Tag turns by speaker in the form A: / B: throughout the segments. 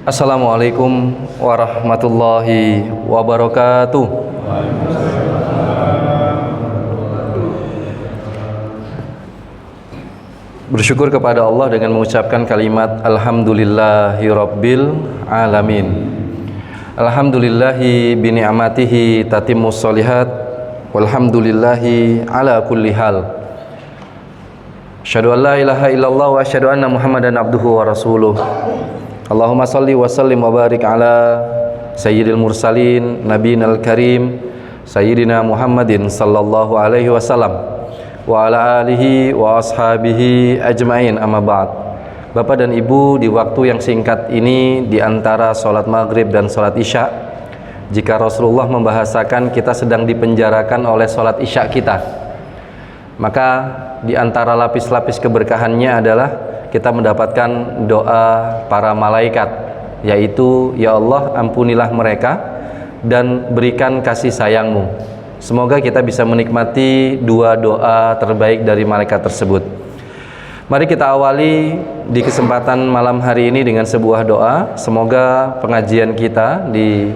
A: Assalamualaikum warahmatullahi wabarakatuh. Bersyukur kepada Allah dengan mengucapkan kalimat Alhamdulillahirabbil alamin. Alhamdulillahi bini'amatihi tatimmus sholihat. Walhamdulillahi ala kulli hal. Asyhadu an la ilaha illallah wa asyhadu anna Muhammadan abduhu wa rasuluh. Allahumma salli wa sallim wa barik ala sayyidil mursalin nabiyinal karim sayyidina Muhammadin sallallahu alaihi wasallam wa ala alihi wa ashabihi ajmain, amma ba'd. Bapak dan Ibu, di waktu yang singkat ini di antara salat maghrib dan salat isya, jika Rasulullah membahasakan kita sedang dipenjarakan oleh salat isya kita, maka di antara lapis-lapis keberkahannya adalah kita mendapatkan doa para malaikat, yaitu ya Allah ampunilah mereka dan berikan kasih sayang-Mu. Semoga kita bisa menikmati dua doa terbaik dari malaikat tersebut. Mari kita awali di kesempatan malam hari ini dengan sebuah doa. Semoga pengajian kita di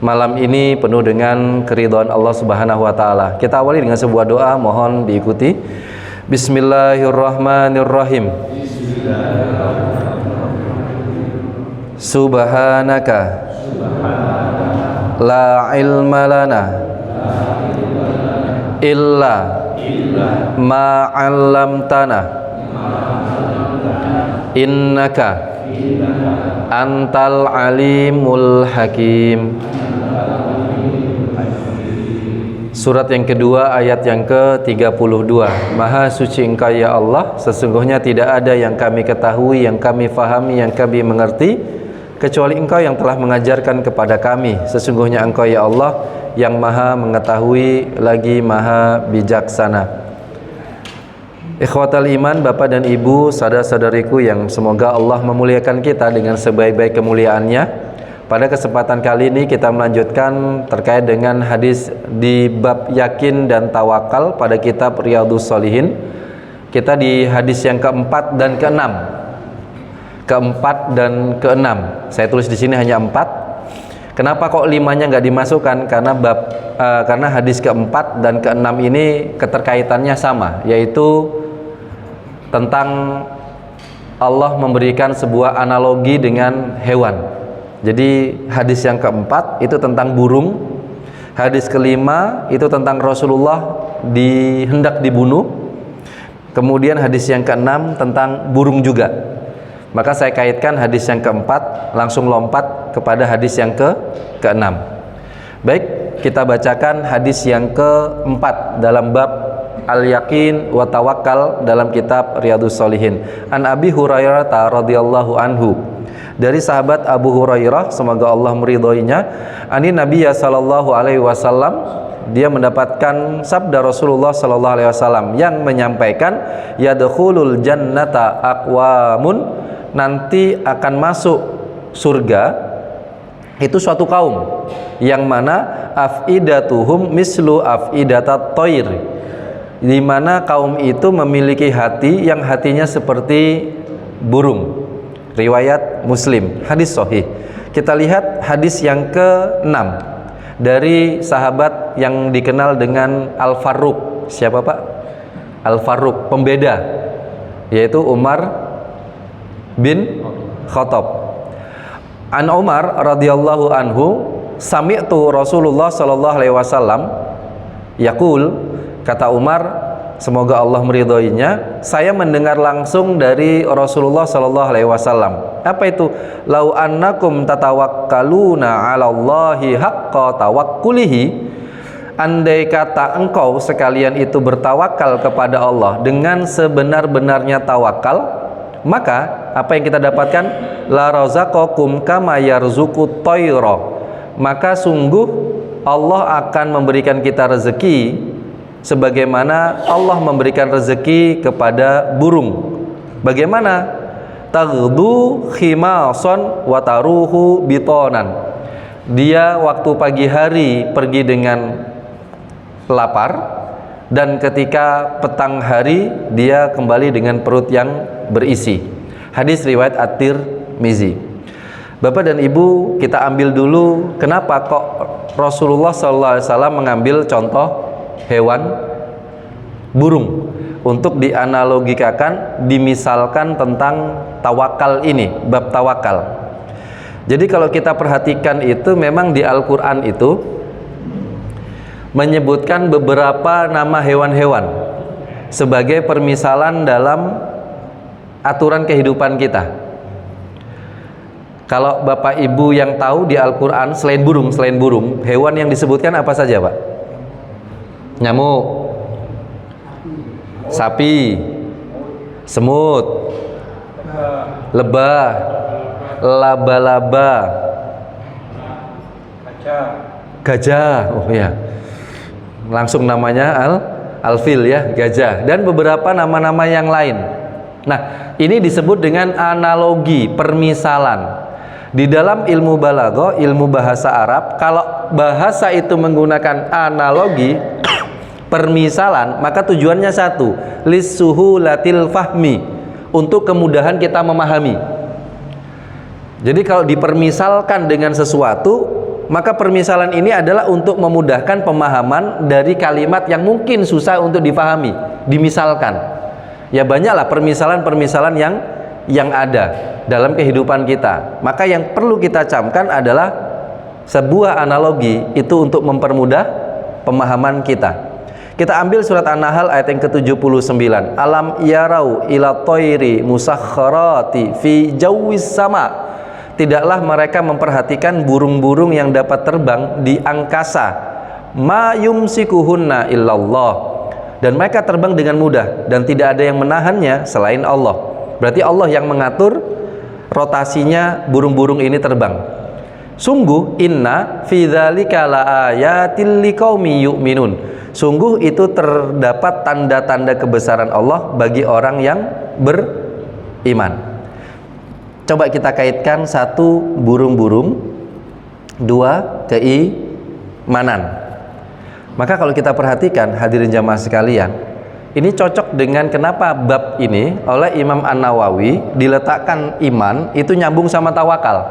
A: malam ini penuh dengan keridhaan Allah Subhanahu wa taala. Kita awali dengan sebuah doa, mohon diikuti. Bismillahirrahmanirrahim. Subhanaka la ilma lana illa ma 'allamtana innaka antal alimul hakim. Surat yang kedua ayat yang ke-32. Maha suci Engkau ya Allah, sesungguhnya tidak ada yang kami ketahui, yang kami fahami, yang kami mengerti kecuali Engkau yang telah mengajarkan kepada kami. Sesungguhnya Engkau ya Allah yang maha mengetahui lagi maha bijaksana. Ikhwatal iman, Bapak dan Ibu, saudara-saudariku yang semoga Allah memuliakan kita dengan sebaik-baik kemuliaannya. Pada kesempatan kali ini kita melanjutkan terkait dengan hadis di bab yakin dan tawakal pada kitab Riyadhus Shalihin. Kita di hadis yang keempat dan keenam. Keempat dan keenam. Saya tulis di sini hanya 4. Kenapa kok 5-nya nggak dimasukkan? Karena hadis keempat dan keenam ini keterkaitannya sama, yaitu tentang Allah memberikan sebuah analogi dengan hewan. Jadi hadis yang keempat itu tentang burung, hadis kelima itu tentang Rasulullah hendak dibunuh, kemudian hadis yang keenam tentang burung juga. Maka saya kaitkan hadis yang keempat, langsung lompat kepada hadis yang keenam. Baik, kita bacakan hadis yang keempat dalam bab Al-Yakin wa Tawakkal dalam kitab Riyadhus Shalihin. An Abi Hurairah radhiyallahu anhu, dari sahabat Abu Hurairah, semoga Allah meridhoinya, ani Nabi sallallahu alaihi wasallam, dia mendapatkan sabda Rasulullah sallallahu alaihi wasallam yang menyampaikan yadkhulul jannata aqwamun, nanti akan masuk surga itu suatu kaum yang mana afidatuhum mislu afidatat thair, di mana kaum itu memiliki hati yang hatinya seperti burung. Riwayat Muslim, hadis sahih. Kita lihat hadis yang ke-6 dari sahabat yang dikenal dengan Al-Faruq. Siapa Pak? Al-Faruq, pembeda, yaitu Umar bin Khattab. An Umar radhiyallahu anhu, sami'tu Rasulullah sallallahu alaihi wasallam yaqul, kata Umar, semoga Allah meridhoinya, saya mendengar langsung dari Rasulullah sallallahu alaihi wasallam. Apa itu? Lau annakum tatawakkaluna 'alallahi haqqa tawakkulihi, andai kata engkau sekalian itu bertawakal kepada Allah dengan sebenar-benarnya tawakal, maka apa yang kita dapatkan? La razaqakum kama yarzuqut tayra, maka sungguh Allah akan memberikan kita rezeki sebagaimana Allah memberikan rezeki kepada burung. Bagaimana? Taghdu khimason wa taruhu bitonan. Dia waktu pagi hari pergi dengan lapar, dan ketika petang hari dia kembali dengan perut yang berisi. Hadis riwayat At-Tirmizi. Bapak dan Ibu, kita ambil dulu kenapa kok Rasulullah SAW mengambil contoh hewan burung untuk dianalogikakan, dimisalkan tentang tawakal ini, bab tawakal. Jadi kalau kita perhatikan itu memang di Al-Quran itu menyebutkan beberapa nama hewan-hewan sebagai permisalan dalam aturan kehidupan kita. Kalau Bapak Ibu yang tahu di Al-Quran selain burung, hewan yang disebutkan apa saja Pak? Nyamuk, sapi, semut, lebah, laba-laba, gajah. Oh ya, langsung namanya Alfil ya, gajah, dan beberapa nama-nama yang lain. Nah, ini disebut dengan analogi, permisalan. Di dalam ilmu balaghah, ilmu bahasa Arab, kalau bahasa itu menggunakan analogi, permisalan, maka tujuannya satu, lis-suhulatil fahmi, untuk kemudahan kita memahami. Jadi kalau dipermisalkan dengan sesuatu, maka permisalan ini adalah untuk memudahkan pemahaman dari kalimat yang mungkin susah untuk difahami, dimisalkan. Ya banyaklah permisalan-permisalan yang ada dalam kehidupan kita. Maka yang perlu kita camkan adalah sebuah analogi itu untuk mempermudah pemahaman kita. Kita ambil surat An-Nahl ayat yang ke-79. Alam yarau ila thairi musakharati fi jawis sama. Tidaklah mereka memperhatikan burung-burung yang dapat terbang di angkasa. Ma yumsikuhunna illallah. Dan mereka terbang dengan mudah dan tidak ada yang menahannya selain Allah. Berarti Allah yang mengatur rotasinya burung-burung ini terbang. Sungguh inna fi dzalika laayatil liqaumi yu'minun. Sungguh itu terdapat tanda-tanda kebesaran Allah bagi orang yang beriman. Coba kita kaitkan, satu burung-burung, dua keimanan. Maka kalau kita perhatikan hadirin jamaah sekalian, ini cocok dengan kenapa bab ini oleh Imam An-Nawawi diletakkan iman itu nyambung sama tawakal.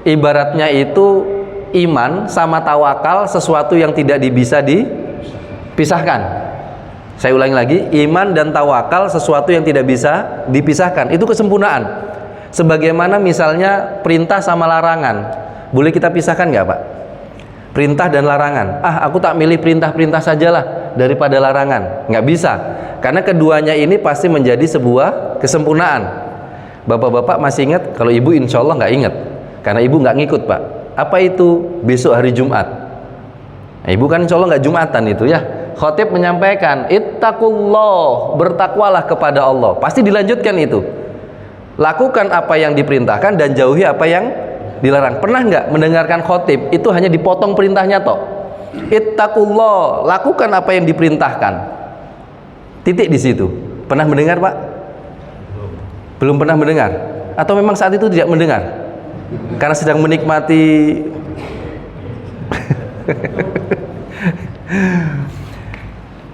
A: Ibaratnya itu iman sama tawakal sesuatu yang tidak bisa dipisahkan. Saya ulangi lagi, iman dan tawakal sesuatu yang tidak bisa dipisahkan. Itu kesempurnaan. Sebagaimana misalnya perintah sama larangan, boleh kita pisahkan nggak Pak? Perintah dan larangan. Aku tak milih perintah-perintah sajalah daripada larangan. Nggak bisa. Karena keduanya ini pasti menjadi sebuah kesempurnaan. Bapak-bapak masih ingat? Kalau ibu insya Allah nggak ingat. Karena ibu nggak ngikut Pak. Apa itu besok hari Jumat? Nah, ibu kan insya Allah nggak Jumatan itu ya. Khotib menyampaikan, ittaqullah, bertakwalah kepada Allah. Pasti dilanjutkan itu. Lakukan apa yang diperintahkan dan jauhi apa yang dilarang. Pernah nggak mendengarkan khotib itu hanya dipotong perintahnya toh? Ittaqullah, lakukan apa yang diperintahkan. Titik di situ. Pernah mendengar Pak? Belum pernah mendengar? Atau memang saat itu tidak mendengar? Karena sedang menikmati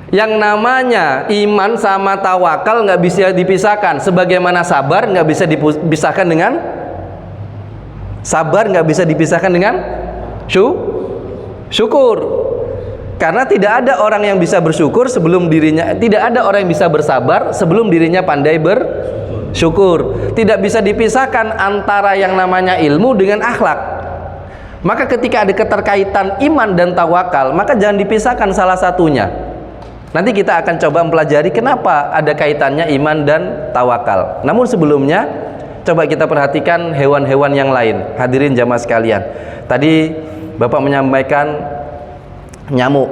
A: yang namanya iman sama tawakal nggak bisa dipisahkan. Sebagaimana sabar nggak bisa dipisahkan dengan syukur. Karena tidak ada orang yang bisa bersyukur sebelum dirinya, tidak ada orang yang bisa bersabar sebelum dirinya pandai bersyukur. Tidak bisa dipisahkan antara yang namanya ilmu dengan akhlak. Maka ketika ada keterkaitan iman dan tawakal, maka jangan dipisahkan salah satunya. Nanti kita akan coba mempelajari kenapa ada kaitannya iman dan tawakal. Namun sebelumnya, coba kita perhatikan hewan-hewan yang lain. Hadirin jamaah sekalian, tadi Bapak menyampaikan nyamuk.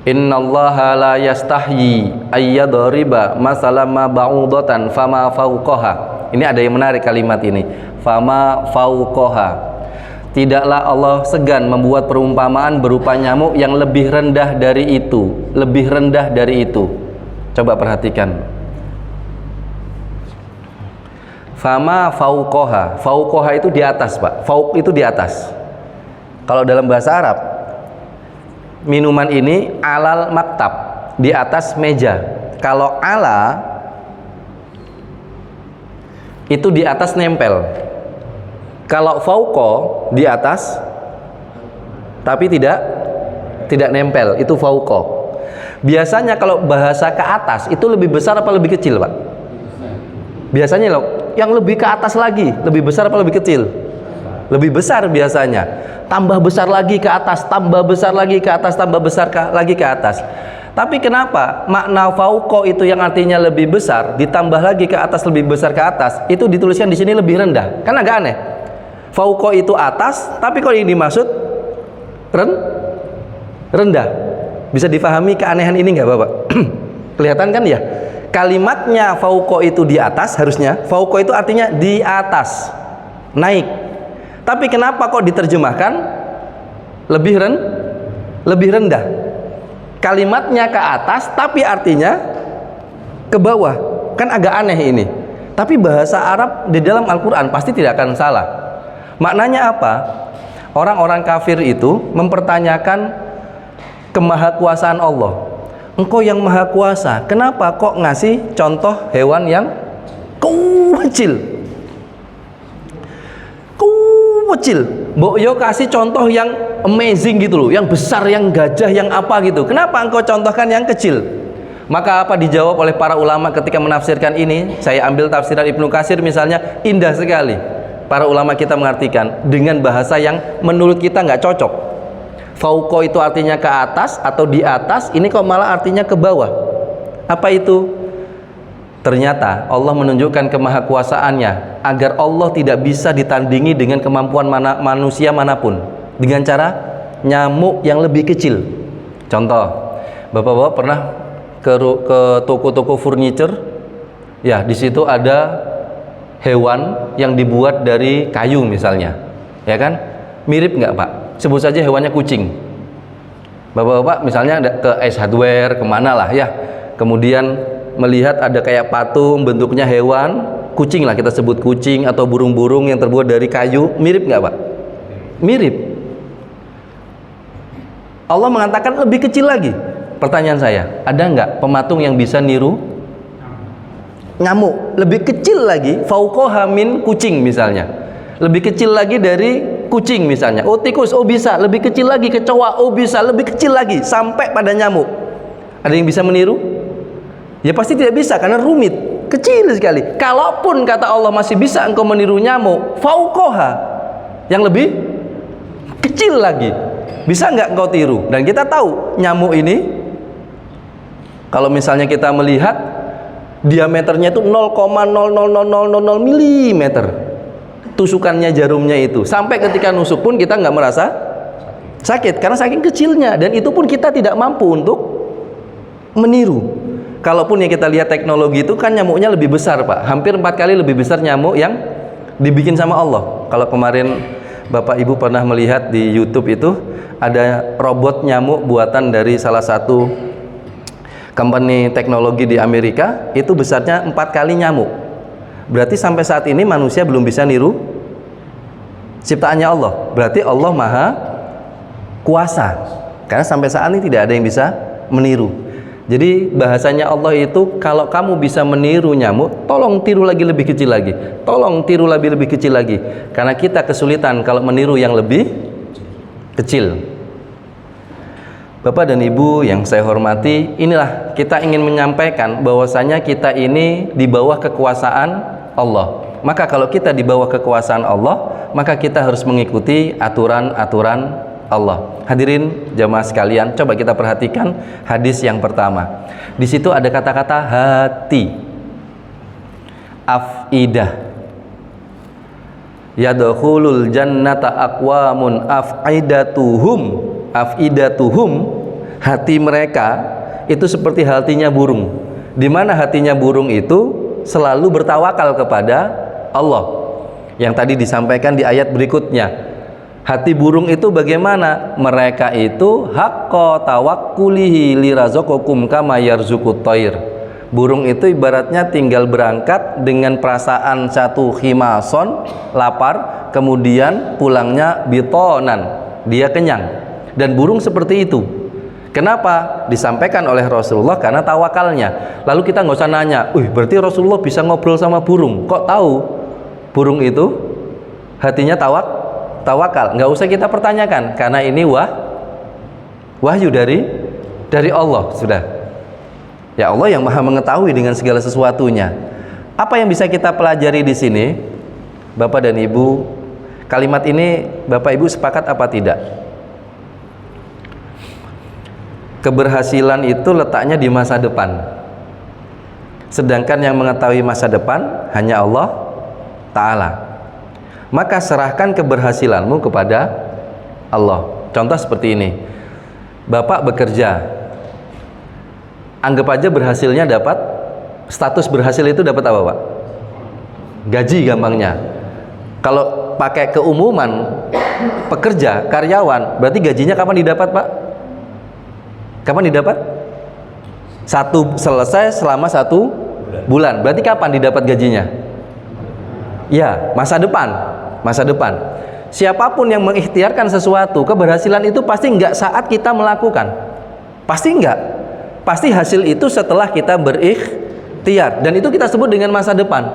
A: Innallaha la yastahyi ayyadriba masalama ba'udatan fama fauqaha. Ini ada yang menarik kalimat ini. Fama fauqaha. Tidaklah Allah segan membuat perumpamaan berupa nyamuk yang lebih rendah dari itu, lebih rendah dari itu. Coba perhatikan. Fama fauqaha. Fauqaha itu di atas, Pak. Fauq itu di atas. Kalau dalam bahasa Arab, minuman ini alal maktab, di atas meja. Kalau ala itu di atas nempel. Kalau fauqa di atas tapi tidak nempel, itu fauqa. Biasanya kalau bahasa ke atas itu lebih besar apa lebih kecil, Pak? Biasanya loh, yang lebih ke atas lagi, lebih besar apa lebih kecil? Lebih besar biasanya. Tambah besar lagi ke atas, tambah besar lagi ke atas, tambah besar lagi ke atas. Tapi kenapa makna fauqa itu yang artinya lebih besar ditambah lagi ke atas, lebih besar ke atas, itu dituliskan di sini lebih rendah? Kan agak aneh. Fauqa itu atas, tapi kalau ini dimaksud rendah. Bisa difahami keanehan ini nggak, Bapak? Kelihatan kan ya? Kalimatnya fauqa itu di atas, harusnya fauqa itu artinya di atas, naik. Tapi kenapa kok diterjemahkan lebih rendah? Kalimatnya ke atas tapi artinya ke bawah. Kan agak aneh ini. Tapi bahasa Arab di dalam Al-Qur'an pasti tidak akan salah. Maknanya apa? Orang-orang kafir itu mempertanyakan kemahakuasaan Allah. Engkau yang maha kuasa, kenapa kok ngasih contoh hewan yang kecil? Mbok yo kasih contoh yang amazing gitu loh, yang besar, yang gajah, yang apa gitu. Kenapa engkau contohkan yang kecil? Maka apa dijawab oleh para ulama ketika menafsirkan ini? Saya ambil tafsiran Ibnu Katsir misalnya, indah sekali. Para ulama kita mengartikan dengan bahasa yang menurut kita nggak cocok. Fauqa itu artinya ke atas atau di atas, ini kok malah artinya ke bawah. Apa itu? Ternyata Allah menunjukkan kemahakuasaannya agar Allah tidak bisa ditandingi dengan kemampuan manusia manapun dengan cara nyamuk yang lebih kecil. Contoh, Bapak-bapak pernah ke toko-toko furniture? Ya, di situ ada hewan yang dibuat dari kayu misalnya, ya kan? Mirip nggak, Pak? Sebut saja hewannya kucing. Bapak-bapak misalnya ke Ace Hardware, kemana lah ya, kemudian melihat ada kayak patung bentuknya hewan kucing lah, kita sebut kucing atau burung-burung yang terbuat dari kayu, mirip nggak, Pak? Mirip. Allah mengatakan lebih kecil lagi. Pertanyaan saya, ada nggak pematung yang bisa niru nyamuk? Lebih kecil lagi, fauqaha min kucing misalnya, lebih kecil lagi dari kucing misalnya. Oh, tikus, oh bisa, lebih kecil lagi. Kecoa, oh bisa, lebih kecil lagi, sampai pada nyamuk. Ada yang bisa meniru? Ya pasti tidak bisa, karena rumit, kecil sekali. Kalaupun kata Allah masih bisa engkau meniru nyamuk, fauqaha, yang lebih kecil lagi, bisa nggak engkau tiru? Dan kita tahu nyamuk ini, kalau misalnya kita melihat diameternya itu 0,00000 mm, tusukannya jarumnya itu, sampai ketika nusuk pun kita nggak merasa sakit karena saking kecilnya, dan itu pun kita tidak mampu untuk meniru. Kalaupun yang kita lihat teknologi itu kan nyamuknya lebih besar, Pak, hampir 4 kali lebih besar nyamuk yang dibikin sama Allah. Kalau kemarin Bapak Ibu pernah melihat di YouTube itu ada robot nyamuk buatan dari salah satu company teknologi di Amerika, itu besarnya 4 kali nyamuk. Berarti sampai saat ini manusia belum bisa niru ciptaannya Allah. Berarti Allah maha kuasa, karena sampai saat ini tidak ada yang bisa meniru. Jadi bahasanya Allah itu, kalau kamu bisa meniru nyamuk, tolong tiru lagi lebih kecil lagi, tolong tiru lebih kecil lagi, karena kita kesulitan kalau meniru yang lebih kecil. Bapak dan Ibu yang saya hormati, inilah kita ingin menyampaikan bahwasanya kita ini di bawah kekuasaan Allah. Maka kalau kita di bawah kekuasaan Allah, maka kita harus mengikuti aturan-aturan Allah. Hadirin jamaah sekalian, coba kita perhatikan hadis yang pertama. Di situ ada kata-kata hati, afidah. Yadkhulul jannata aqwamun afidatuhum, hati mereka itu seperti hatinya burung. Di mana hatinya burung itu selalu bertawakal kepada Allah. Yang tadi disampaikan di ayat berikutnya. Hati burung itu bagaimana? Mereka itu haqqa tawakkulihi lirazaqakum kama yarzuqut thair. Burung itu ibaratnya tinggal berangkat dengan perasaan satu khimason, lapar, kemudian pulangnya bitonan, dia kenyang. Dan burung seperti itu. Kenapa? Disampaikan oleh Rasulullah karena tawakalnya. Lalu kita nggak usah nanya, berarti Rasulullah bisa ngobrol sama burung. Kok tahu burung itu hatinya tawakal. Nggak usah kita pertanyakan, karena ini wahyu dari Allah sudah. Ya Allah yang maha mengetahui dengan segala sesuatunya. Apa yang bisa kita pelajari di sini, Bapak dan Ibu? Kalimat ini Bapak Ibu sepakat apa tidak? Keberhasilan itu letaknya di masa depan. Sedangkan yang mengetahui masa depan hanya Allah Ta'ala. Maka serahkan keberhasilanmu kepada Allah. Contoh seperti ini. Bapak bekerja, anggap aja berhasilnya dapat, status berhasil itu dapat apa Pak? Gaji gampangnya. Kalau pakai keumuman pekerja, karyawan, berarti gajinya kapan didapat Pak? Kapan didapat? Selesai selama 1 bulan. Berarti kapan didapat gajinya? Ya, masa depan. Masa depan. Siapapun yang mengikhtiarkan sesuatu, keberhasilan itu pasti enggak saat kita melakukan. Pasti enggak. Pasti hasil itu setelah kita berikhtiar. Dan itu kita sebut dengan masa depan.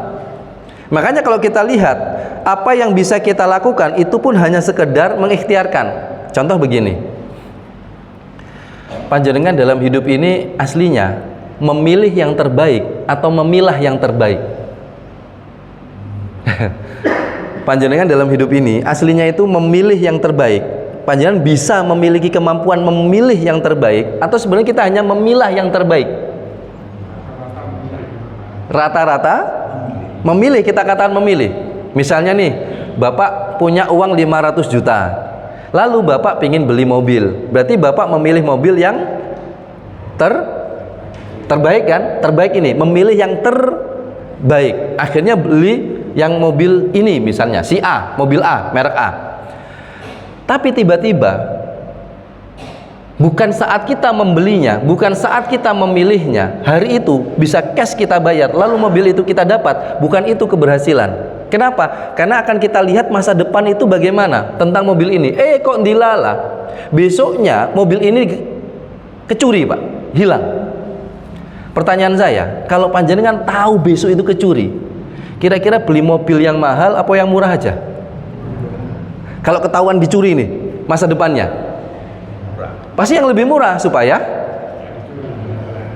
A: Makanya kalau kita lihat apa yang bisa kita lakukan itu pun hanya sekedar mengikhtiarkan. Contoh begini. Panjenengan dalam hidup ini aslinya memilih yang terbaik atau memilah yang terbaik. Panjenengan dalam hidup ini aslinya itu memilih yang terbaik. Panjenengan bisa memiliki kemampuan memilih yang terbaik, atau sebenarnya kita hanya memilah yang terbaik? Rata-rata memilih, kita katakan memilih. Misalnya nih, Bapak punya uang 500 juta, lalu Bapak ingin beli mobil. Berarti Bapak memilih mobil yang terbaik kan? Terbaik ini, memilih yang terbaik. Akhirnya beli yang mobil ini, misalnya si A, mobil A, merek A. Tapi tiba-tiba bukan saat kita membelinya, bukan saat kita memilihnya, hari itu bisa cash kita bayar, lalu mobil itu kita dapat, bukan itu keberhasilan. Kenapa? Karena akan kita lihat masa depan itu bagaimana tentang mobil ini. Kok dilala, besoknya mobil ini kecuri Pak, hilang. Pertanyaan saya, kalau panjenengan tahu besok itu kecuri, kira-kira beli mobil yang mahal apa yang murah aja? Kalau ketahuan dicuri nih masa depannya, pasti yang lebih murah supaya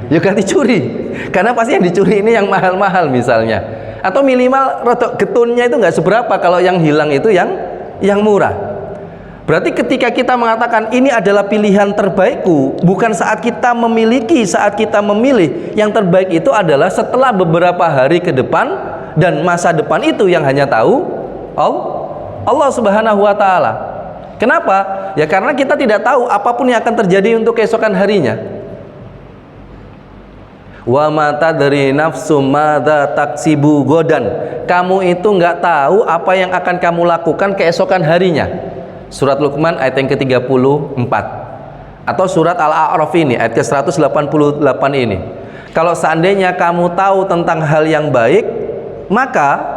A: ya ganti curi. Karena pasti yang dicuri ini yang mahal-mahal misalnya, atau minimal rotok getunnya itu nggak seberapa. Kalau yang hilang itu yang murah. Berarti ketika kita mengatakan ini adalah pilihan terbaikku, bukan saat kita memiliki, saat kita memilih, yang terbaik itu adalah setelah beberapa hari ke depan, dan masa depan itu yang hanya tahu Allah Subhanahu wa Ta'ala. Kenapa? Ya karena kita tidak tahu apapun yang akan terjadi untuk keesokan harinya. Wa ma tadri nafsum madza taksibu godan. Kamu itu nggak tahu apa yang akan kamu lakukan keesokan harinya. Surat Luqman ayat yang ke-34. Atau surat Al-A'raf ini ayat ke-188 ini. Kalau seandainya kamu tahu tentang hal yang baik, maka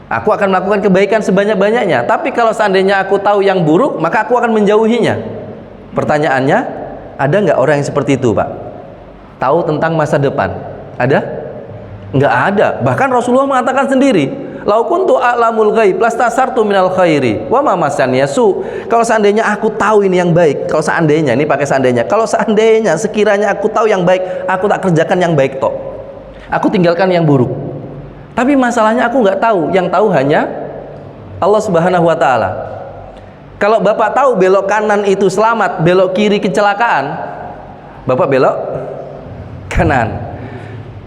A: aku akan melakukan kebaikan sebanyak-banyaknya. Tapi kalau seandainya aku tahu yang buruk, maka aku akan menjauhinya. Pertanyaannya, ada nggak orang yang seperti itu Pak? Tahu tentang masa depan? Ada? Nggak ada. Bahkan Rasulullah mengatakan sendiri, lau kuntu a'lamul ghaib lastasartu minal khairi wa ma masaniya su. Kalau seandainya aku tahu ini yang baik, kalau seandainya, ini pakai seandainya, kalau seandainya sekiranya aku tahu yang baik, aku tak kerjakan yang baik tok. Aku tinggalkan yang buruk. Tapi masalahnya aku nggak tahu, yang tahu hanya Allah Subhanahu wa Ta'ala. Kalau Bapak tahu belok kanan itu selamat, belok kiri kecelakaan, Bapak belok kanan.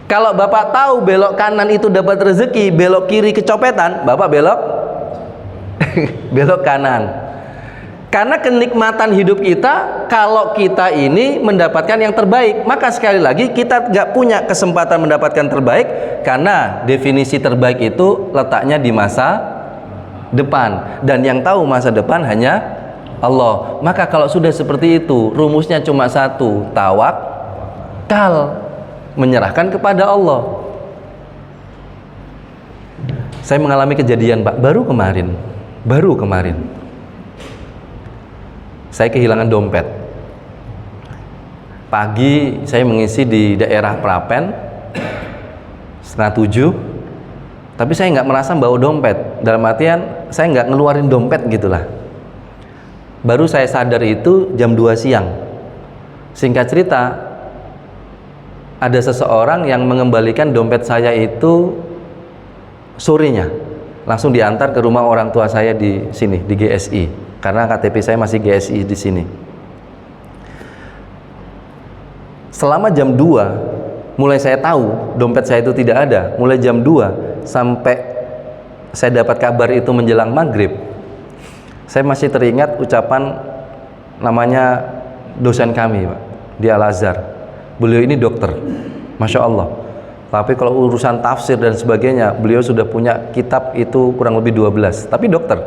A: Kalau Bapak tahu belok kanan itu dapat rezeki, belok kiri kecopetan, Bapak belok belok kanan. Karena kenikmatan hidup kita, kalau kita ini mendapatkan yang terbaik, maka sekali lagi kita nggak punya kesempatan mendapatkan terbaik, karena definisi terbaik itu letaknya di masa depan, dan yang tahu masa depan hanya Allah. Maka kalau sudah seperti itu, rumusnya cuma satu, tawakal, menyerahkan kepada Allah. Saya mengalami kejadian Pak, baru kemarin saya kehilangan dompet. Pagi saya mengisi di daerah Prapen 6:30, tapi saya nggak merasa bawa dompet. dalam artian saya nggak ngeluarin dompet gitulah. Baru saya sadar itu jam 2 siang. Singkat cerita, ada seseorang yang mengembalikan dompet saya itu sorenya, langsung diantar ke rumah orang tua saya di sini, di GSI, karena KTP saya masih GSI di sini. Selama jam 2 mulai saya tahu dompet saya itu tidak ada. Mulai jam 2 sampai saya dapat kabar itu menjelang maghrib, saya masih teringat ucapan namanya dosen kami Pak, di Al-Azhar. Beliau ini dokter, Masya Allah. Tapi kalau urusan tafsir dan sebagainya, beliau sudah punya kitab itu kurang lebih 12. Tapi dokter,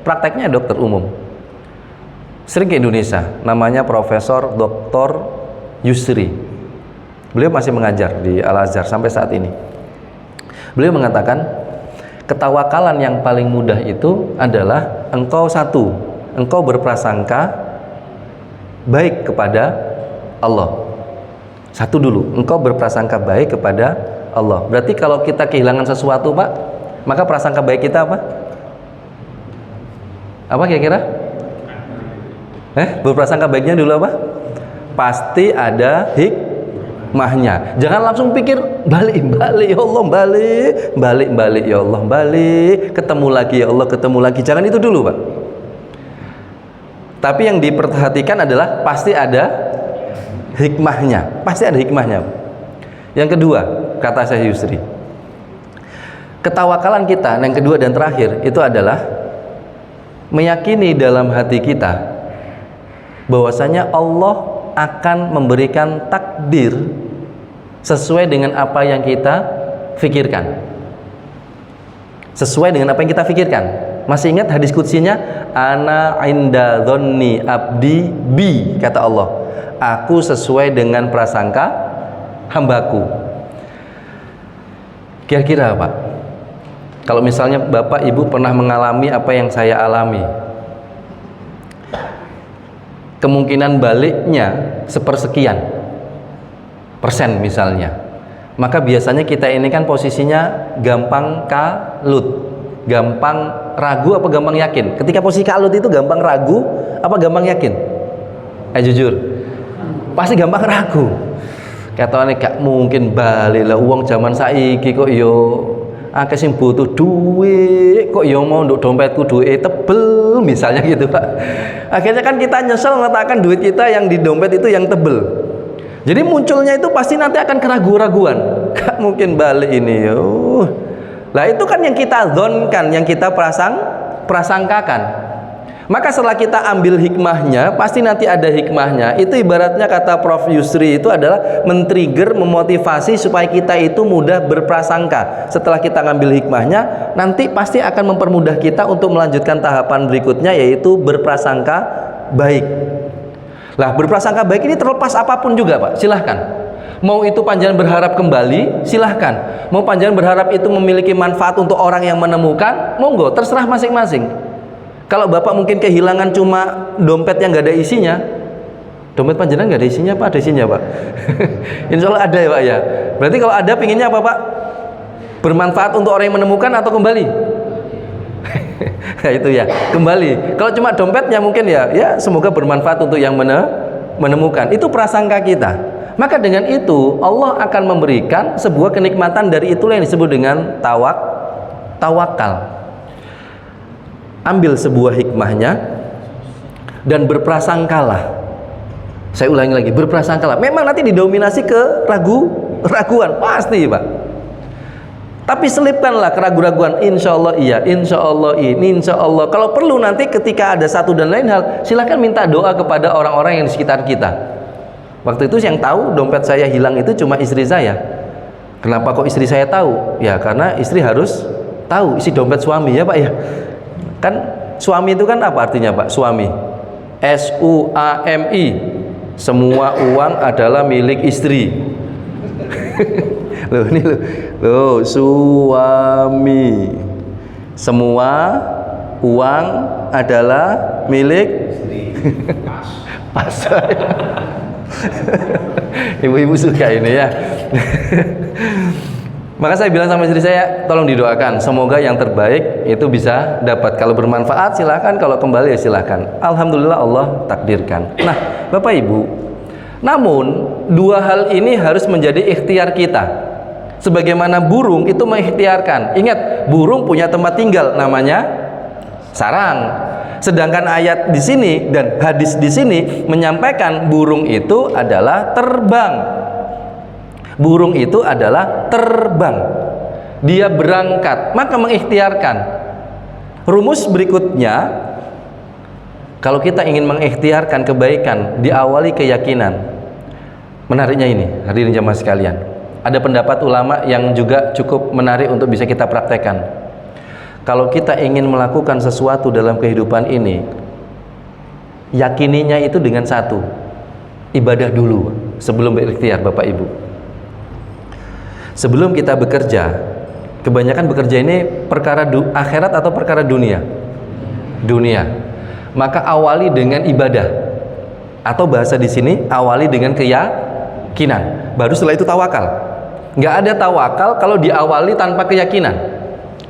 A: prakteknya dokter umum. Sering ke Indonesia, namanya Profesor Dr. Yusri. Beliau masih mengajar di Al-Azhar sampai saat ini. Beliau mengatakan, ketawakalan yang paling mudah itu adalah engkau berprasangka baik kepada Allah. Satu dulu, engkau berprasangka baik kepada Allah. Berarti kalau kita kehilangan sesuatu Pak, maka prasangka baik kita apa? Apa kira-kira? Berprasangka baiknya dulu apa? Pasti ada hikmahnya. Jangan langsung pikir balik ya Allah, balik ya Allah, ketemu lagi ya Allah, ketemu lagi. Jangan itu dulu Pak. Tapi yang diperhatikan adalah pasti ada hikmahnya, pasti ada hikmahnya. Yang kedua, kata Syekh Yusri, ketawakalan kita yang kedua dan terakhir itu adalah meyakini dalam hati kita bahwasanya Allah akan memberikan takdir sesuai dengan apa yang kita fikirkan. Sesuai dengan apa yang kita fikirkan. Masih ingat hadis qudsinya? Ana inda dhonni abdi bi, kata Allah. Aku sesuai dengan prasangka hambaku. Kira-kira Pak, kalau misalnya Bapak Ibu pernah mengalami apa yang saya alami, kemungkinan baliknya sepersekian persen misalnya, maka biasanya kita ini kan posisinya gampang kalut, gampang ragu apa gampang yakin? Ketika posisi kalut itu gampang ragu apa gampang yakin? Jujur, pasti gampang ragu. Katanya gak mungkin balik lah, uang zaman saiki kok yo akeh sing butuh duit, kok yo mau nduk dompetku duit tebel misalnya gitu Pak. Akhirnya kan kita nyesel mengatakan duit kita yang di dompet itu yang tebel. Jadi munculnya itu pasti nanti akan keraguan-raguan. Gak mungkin balik ini yo. Lah itu kan yang kita dzonkan, yang kita prasangkakan. Maka setelah kita ambil hikmahnya, pasti nanti ada hikmahnya. Itu ibaratnya kata Prof. Yusri itu adalah men-trigger, memotivasi supaya kita itu mudah berprasangka. Setelah kita ngambil hikmahnya, nanti pasti akan mempermudah kita untuk melanjutkan tahapan berikutnya, yaitu berprasangka baik. Lah, berprasangka baik ini terlepas apapun juga Pak, silahkan. Mau itu panjenengan berharap kembali, silahkan. Mau panjenengan berharap itu memiliki manfaat untuk orang yang menemukan, monggo, terserah masing-masing. Kalau Bapak mungkin kehilangan cuma dompet yang nggak ada isinya, dompet panjenengan nggak ada isinya Pak, ada isinya Pak. Insya Allah ada ya Pak ya. Berarti kalau ada pinginnya apa Pak? Bermanfaat untuk orang yang menemukan atau kembali? Nah itu ya, kembali. Kalau cuma dompetnya mungkin ya semoga bermanfaat untuk yang menemukan. Itu prasangka kita. Maka dengan itu Allah akan memberikan sebuah kenikmatan dari itulah yang disebut dengan tawakal. Ambil sebuah hikmahnya dan berprasangkalah. Saya ulangi lagi, berprasangkalah. Memang nanti didominasi ke raguan, pasti Pak. Tapi selipkanlah keraguan-raguan. Insya Allah iya, insya Allah ini, insya Allah. Kalau perlu nanti ketika ada satu dan lain hal, silakan minta doa kepada orang-orang yang di sekitar kita. Waktu itu yang tahu dompet saya hilang itu cuma istri saya. Kenapa kok istri saya tahu? Ya karena istri harus tahu isi dompet suami ya Pak ya. Kan suami itu kan apa artinya Pak? Suami, S-U-A-M-I, semua uang adalah milik istri. Loh ini loh, suami, semua uang adalah milik pas. Ibu-ibu suka ini ya. Maka saya bilang sama istri saya, tolong didoakan, semoga yang terbaik itu bisa dapat. Kalau bermanfaat silahkan, kalau kembali ya silahkan. Alhamdulillah Allah takdirkan. Nah Bapak Ibu, namun dua hal ini harus menjadi ikhtiar kita. Sebagaimana burung itu mengikhtiarkan. Ingat, burung punya tempat tinggal, namanya sarang. Sedangkan ayat di sini dan hadis di sini menyampaikan burung itu adalah terbang. Burung itu adalah terbang. Dia berangkat, maka mengikhtiarkan. Rumus berikutnya, kalau kita ingin mengikhtiarkan kebaikan, diawali keyakinan. Menariknya ini, hadirin jamaah sekalian, ada pendapat ulama yang juga cukup menarik untuk bisa kita praktekkan. Kalau kita ingin melakukan sesuatu dalam kehidupan ini, yakininya itu dengan satu, ibadah dulu sebelum berikhtiar. Bapak Ibu, sebelum kita bekerja, kebanyakan bekerja ini perkara akhirat atau perkara dunia? Dunia. Maka awali dengan ibadah, atau bahasa di sini awali dengan keyakinan. Baru setelah itu tawakal. Nggak ada tawakal kalau diawali tanpa keyakinan.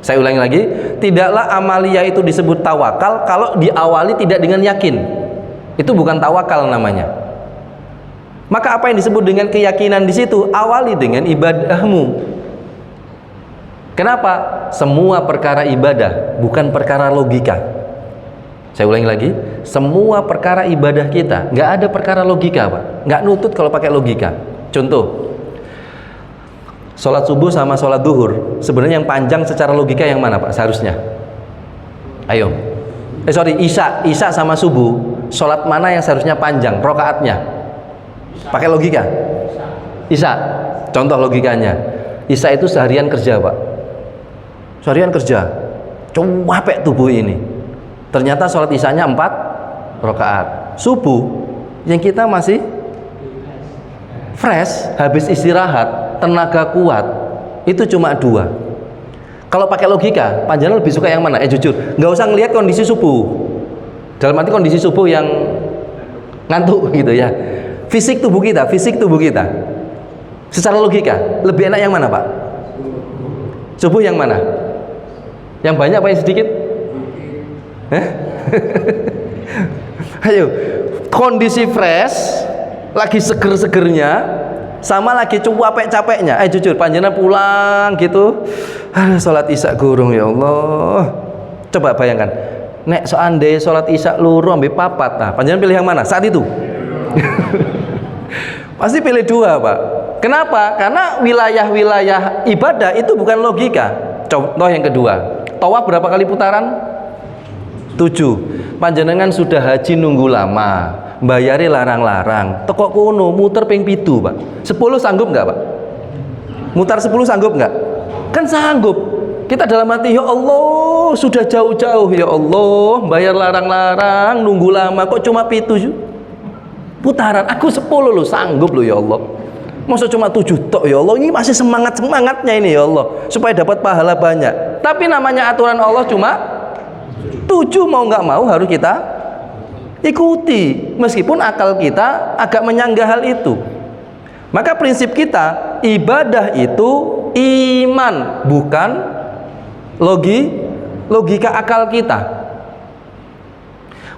A: Saya ulangi lagi, tidaklah amalia itu disebut tawakal kalau diawali tidak dengan yakin. Itu bukan tawakal namanya. Maka apa yang disebut dengan keyakinan di situ? Awali dengan ibadahmu. Kenapa? Semua perkara ibadah bukan perkara logika. Saya ulangi lagi, semua perkara ibadah kita nggak ada perkara logika, Pak. Nggak nutut kalau pakai logika. Contoh, sholat subuh sama sholat duhur, sebenarnya yang panjang secara logika yang mana, Pak? Seharusnya, ayo, Isya sama subuh, sholat mana yang seharusnya panjang rokaatnya? Pakai logika. Isya, contoh logikanya, Isya itu seharian kerja, Pak. Seharian kerja, capek tubuh ini. Ternyata sholat Isyanya 4 rakaat. Subuh yang kita masih fresh, habis istirahat, tenaga kuat, itu cuma 2. Kalau pakai logika, panjenengan lebih suka yang mana? Jujur, nggak usah ngelihat kondisi subuh. Dalam arti kondisi subuh yang ngantuk gitu ya. Fisik tubuh kita. Secara logika, lebih enak yang mana, Pak? Subuh yang mana? Yang banyak apa yang sedikit? Ayo, kondisi fresh, lagi seger-segernya, sama lagi capek-capeknya. Jujur, panjenengan pulang gitu, sholat Isya gurung, ya Allah. Coba bayangkan, nek seandainya sholat Isya luru ambil papat, nah panjenengan pilih yang mana saat itu? Pasti pilih 2, Pak. Kenapa? Karena wilayah-wilayah ibadah itu bukan logika. Contoh yang kedua, tawaf berapa kali putaran? 7. Panjenengan sudah haji nunggu lama, bayari larang-larang, tekok kuno muter ping 7, Pak. 10 sanggup nggak, Pak? Mutar 10 sanggup nggak? Kan sanggup. Kita dalam hati, ya Allah, sudah jauh-jauh, ya Allah, bayar larang-larang, nunggu lama, kok cuma 7 putaran? Aku 10 loh, sanggup loh, ya Allah. Masa cuma 7 tok, ya Allah? Ini masih semangatnya ini, ya Allah, supaya dapat pahala banyak. Tapi namanya aturan Allah cuma 7, mau nggak mau harus kita ikuti, meskipun akal kita agak menyanggah hal itu. Maka prinsip kita, ibadah itu iman, bukan logika akal kita.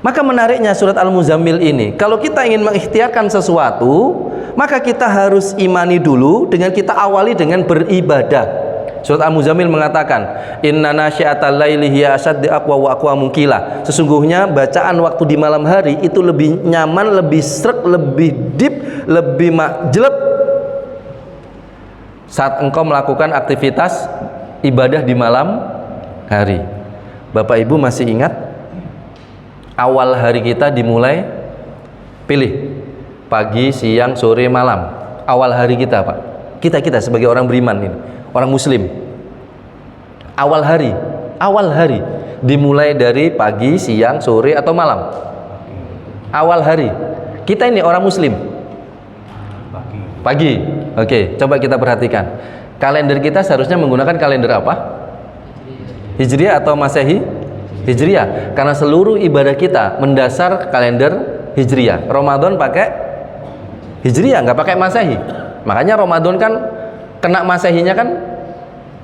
A: Maka menariknya surat Al-Muzammil ini, kalau kita ingin mengikhtiarkan sesuatu, maka kita harus imani dulu dengan kita awali dengan beribadah. Surat Al-Muzammil mengatakan, inna nasyi'atal laili hiya asyaddu aqwa wa aqwamu qila. Sesungguhnya bacaan waktu di malam hari itu lebih nyaman, lebih sreg, lebih deep, lebih majleb saat engkau melakukan aktivitas ibadah di malam hari. Bapak Ibu masih ingat awal hari kita dimulai, pilih pagi, siang, sore, malam. Awal hari kita, Pak. Kita sebagai orang beriman ini, orang muslim. Awal hari dimulai dari pagi, siang, sore atau malam? Awal hari. Kita ini orang muslim. Pagi. Oke, coba kita perhatikan. Kalender kita seharusnya menggunakan kalender apa? Hijriah atau Masehi? Hijriah. Karena seluruh ibadah kita mendasar kalender Hijriah. Ramadan pakai Hijriah, nggak pakai Masehi. Makanya Ramadan kan kena Masehinya kan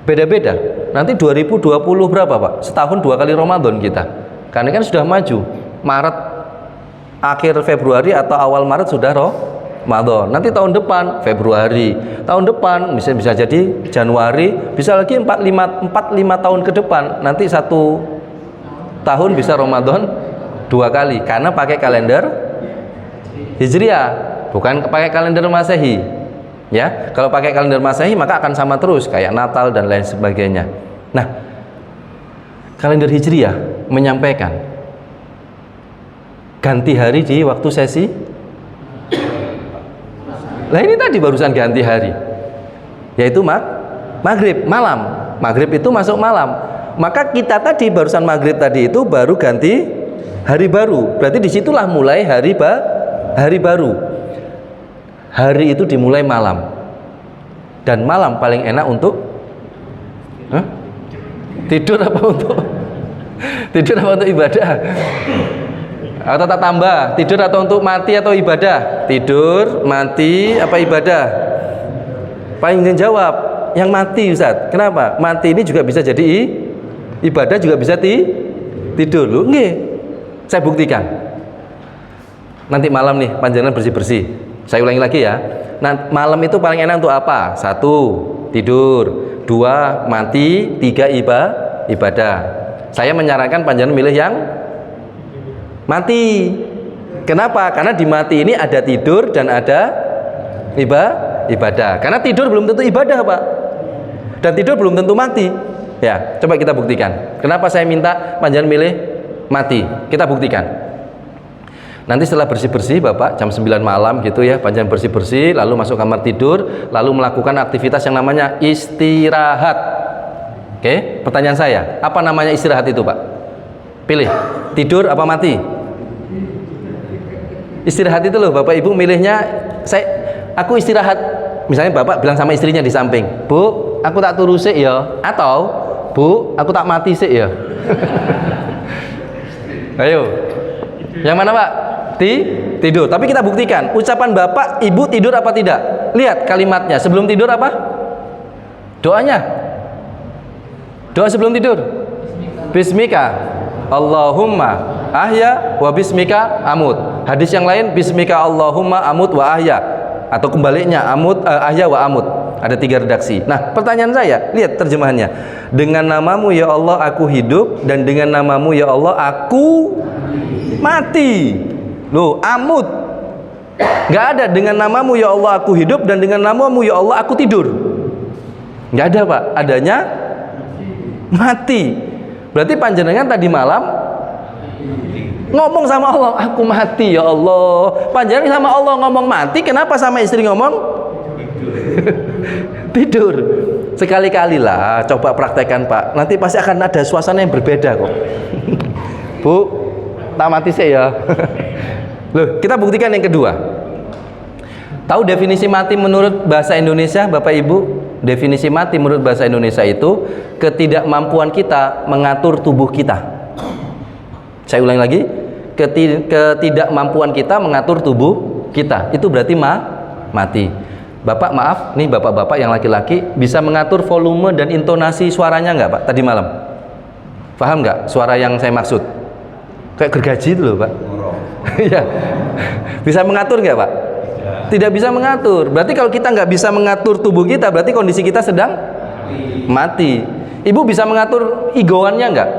A: Beda-beda. Nanti 2020 berapa Pak? Setahun 2 kali Ramadan kita. Karena kan sudah maju. Maret, akhir Februari atau awal Maret sudah Ramadan. Nanti tahun depan Februari. Tahun depan bisa jadi Januari, bisa lagi 4-5 tahun ke depan. Nanti 1 tahun bisa Ramadan 2 kali karena pakai kalender Hijriah, bukan pakai kalender Masehi. Ya, kalau pakai kalender Masehi maka akan sama terus kayak Natal dan lain sebagainya. Nah, kalender Hijriah menyampaikan ganti hari di waktu sesi. Nah, ini tadi barusan ganti hari, yaitu maghrib malam. Maghrib itu masuk malam. Maka kita tadi barusan maghrib tadi itu baru ganti hari baru. Berarti disitulah mulai hari baru. Hari itu dimulai malam. Dan malam paling enak untuk tidur apa untuk tidur apa untuk ibadah? Atau tak tambah tidur atau untuk mati atau ibadah? Tidur, mati apa ibadah? Paling ingin jawab yang mati Ustaz. Kenapa? Mati ini juga bisa jadi ibadah, juga bisa tidur. Loh, nggih. Saya buktikan. Nanti malam nih panjenengan bersih-bersih. Saya ulangi lagi ya. Nah, malam itu paling enak untuk apa? 1, tidur. 2, mati. 3, ibadah. Saya menyarankan panjenengan milih yang mati. Kenapa? Karena di mati ini ada tidur dan ada ibadah. Karena tidur belum tentu ibadah, Pak. Dan tidur belum tentu mati. Ya, coba kita buktikan. Kenapa saya minta panjenengan milih mati? Kita buktikan. Nanti setelah bersih-bersih Bapak jam 9 malam gitu ya, panjenengan bersih-bersih lalu masuk kamar tidur, lalu melakukan aktivitas yang namanya istirahat. Oke, pertanyaan saya, apa namanya istirahat itu, Pak? Pilih, tidur apa mati? Istirahat itu loh, Bapak Ibu milihnya aku istirahat. Misalnya Bapak bilang sama istrinya di samping, "Bu, aku tak turu sik ya," atau "Bu, aku tak mati sik ya." Ayo. Yang mana, Pak? Tidur. Tapi kita buktikan, ucapan Bapak, Ibu tidur apa tidak? Lihat kalimatnya. Sebelum tidur apa? Doanya. Doa sebelum tidur. Bismika Allahumma ahya wa bismika amut. Hadis yang lain bismika Allahumma amut wa ahya, atau kembaliknya ahya wa amut. Ada 3 redaksi. Nah, pertanyaan saya, lihat terjemahannya. Dengan namamu ya Allah aku hidup, dan dengan namamu ya Allah aku mati. Loh, amut. Nggak ada dengan namamu ya Allah aku hidup, dan dengan namamu ya Allah aku tidur. Nggak ada, Pak. Adanya mati. Berarti panjenengan tadi malam ngomong sama Allah, aku mati ya Allah. Panjenengan sama Allah ngomong mati, kenapa sama istri ngomong tidur? Sekali-kali lah, coba praktekkan, Pak. Nanti pasti akan ada suasana yang berbeda kok. Bu, tak mati sih ya. Loh, kita buktikan yang kedua. Tahu definisi mati menurut bahasa Indonesia, Bapak Ibu? Definisi mati menurut bahasa Indonesia itu ketidakmampuan kita mengatur tubuh kita. Saya ulangi lagi, ketidakmampuan kita mengatur tubuh kita. Itu berarti mati. Bapak maaf, nih bapak-bapak yang laki-laki bisa mengatur volume dan intonasi suaranya nggak, Pak? Tadi malam. Paham nggak suara yang saya maksud? Kayak gergaji itu loh, Pak. Ya. Bisa mengatur nggak, Pak? Tidak bisa mengatur. Berarti kalau kita nggak bisa mengatur tubuh kita, berarti kondisi kita sedang mati. Ibu bisa mengatur egoannya nggak?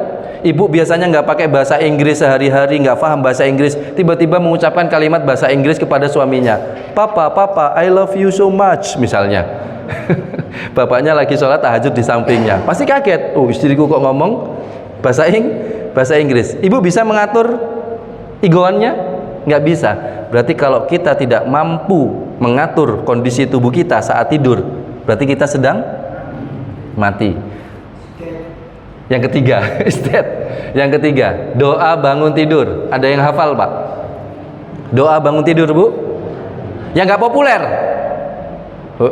A: Ibu biasanya nggak pakai bahasa Inggris sehari-hari, nggak paham bahasa Inggris, tiba-tiba mengucapkan kalimat bahasa Inggris kepada suaminya, Papa, I love you so much, misalnya. Bapaknya lagi sholat tahajud di sampingnya, pasti kaget, oh istriku kok ngomong bahasa Inggris. Ibu bisa mengatur egoannya? Nggak bisa. Berarti kalau kita tidak mampu mengatur kondisi tubuh kita saat tidur, berarti kita sedang mati. Yang ketiga, yang ketiga, doa bangun tidur. Ada yang hafal, Pak? Doa bangun tidur, Bu? Yang nggak populer.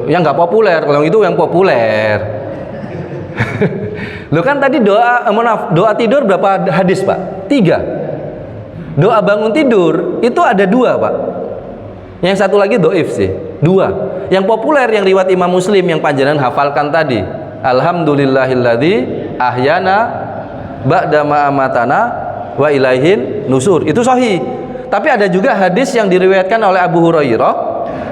A: Yang nggak populer, kalau itu yang populer. Loh kan tadi doa tidur berapa hadis, Pak? 3. Doa bangun tidur itu ada 2, Pak. Yang satu lagi doif sih, 2. Yang populer yang riwayat Imam Muslim yang panjenengan hafalkan tadi, Alhamdulillahilladzi ahyana ba'da ma amatana wa ilaihin nusur. Itu sahih. Tapi ada juga hadis yang diriwayatkan oleh Abu Hurairah,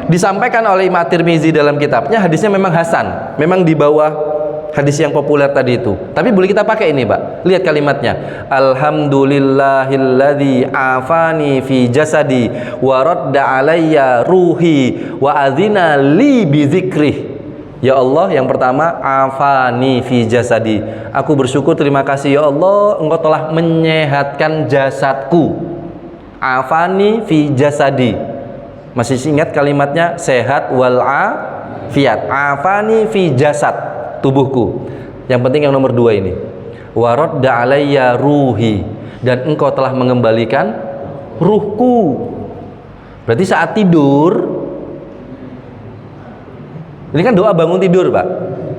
A: disampaikan oleh Imam Tirmizi dalam kitabnya, hadisnya memang hasan, memang di bawah hadis yang populer tadi itu. Tapi boleh kita pakai ini, Pak. Lihat kalimatnya. Alhamdulillahilladzi afani fi jasadi wa radda alayya ruhi wa adzina li bi dzikrih. Ya Allah, yang pertama, afani fi jasadi. Aku bersyukur, terima kasih ya Allah, Engkau telah menyehatkan jasadku. Afani fi jasadi. Masih ingat kalimatnya? Sehat wal afiat. Afani fi jasad, tubuhku. Yang penting yang nomor 2 ini. Waradda alayya ruhi, dan Engkau telah mengembalikan ruhku. Berarti saat tidur, ini kan doa bangun tidur, Pak.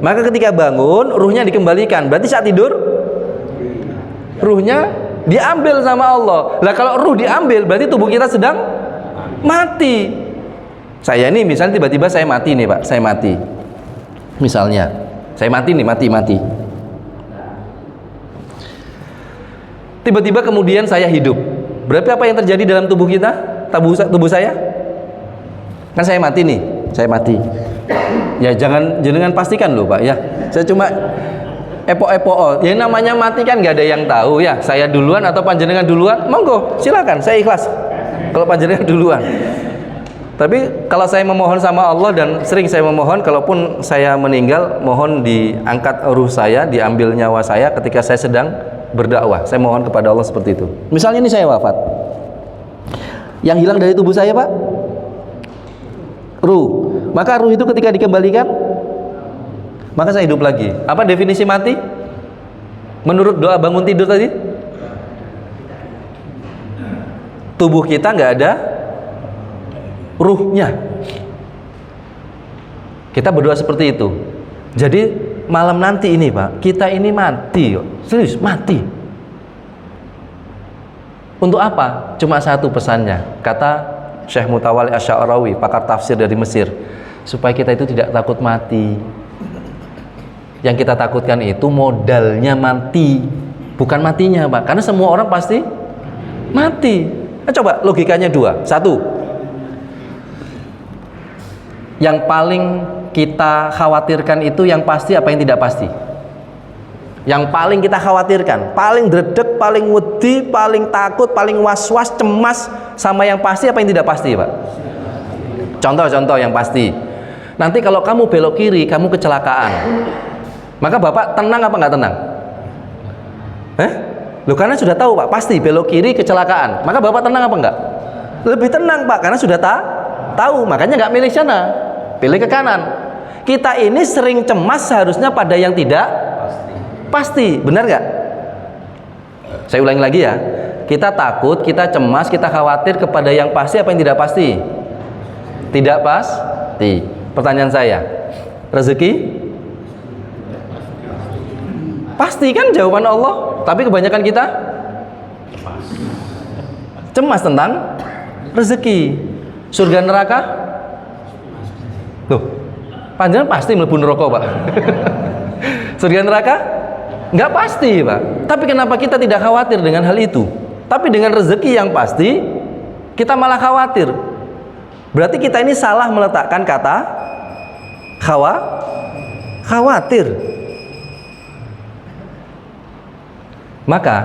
A: Maka ketika bangun, ruhnya dikembalikan. Berarti saat tidur, ruhnya diambil sama Allah. Lah kalau ruh diambil, berarti tubuh kita sedang mati. Saya ini misalnya tiba-tiba saya mati nih, Pak. Saya mati. Misalnya, saya mati nih, mati. Tiba-tiba kemudian saya hidup. Berarti apa yang terjadi dalam tubuh kita? Tubuh saya? Kan saya mati nih, saya mati. Ya jangan pastikan loh, Pak ya. Saya cuma epo-epo. Yang namanya mati kan nggak ada yang tahu ya. Saya duluan atau panjenengan duluan? Monggo, silakan. Saya ikhlas kalau panjenengan duluan. Tapi kalau saya memohon sama Allah, dan sering saya memohon, kalaupun saya meninggal, mohon diangkat ruh saya, diambil nyawa saya ketika saya sedang berdakwah. Saya mohon kepada Allah seperti itu. Misalnya ini saya wafat. Yang hilang dari tubuh saya, Pak, ruh. Maka ruh itu ketika dikembalikan, maka saya hidup lagi. Apa definisi mati? Menurut doa bangun tidur tadi, tubuh kita nggak ada ruhnya. Kita berdoa seperti itu. Jadi malam nanti ini, Pak, kita ini mati, serius mati. Untuk apa? Cuma satu pesannya. Kata Syekh Mutawalli Asy'arawi, pakar tafsir dari Mesir, supaya kita itu tidak takut mati. Yang kita takutkan itu modalnya mati, bukan matinya, Pak. Karena semua orang pasti mati. Nah, coba logikanya 2. 1, yang paling kita khawatirkan itu yang pasti apa yang tidak pasti? Yang paling kita khawatirkan, paling dredeg, paling wedi, paling takut, paling was-was, cemas sama yang pasti apa yang tidak pasti, Pak? Contoh-contoh yang pasti. Nanti kalau kamu belok kiri, kamu kecelakaan. Maka Bapak tenang apa nggak tenang? Loh, karena sudah tahu, Pak, pasti belok kiri kecelakaan. Maka Bapak tenang apa enggak? Lebih tenang, Pak, karena sudah tahu. Makanya nggak milih sana, pilih ke kanan. Kita ini sering cemas seharusnya pada yang tidak pasti. Benar nggak? Saya ulangi lagi ya. Kita takut, kita cemas, kita khawatir kepada yang pasti apa yang tidak pasti? Tidak pasti. Pertanyaan saya, rezeki pasti kan jawaban Allah, tapi kebanyakan kita cemas tentang rezeki. Surga neraka, loh, panjenengan pasti mlebu neraka, Pak. Surga neraka nggak pasti, Pak. Tapi kenapa kita tidak khawatir dengan hal itu? Tapi dengan rezeki yang pasti kita malah khawatir. Berarti kita ini salah meletakkan kata khawatir. Maka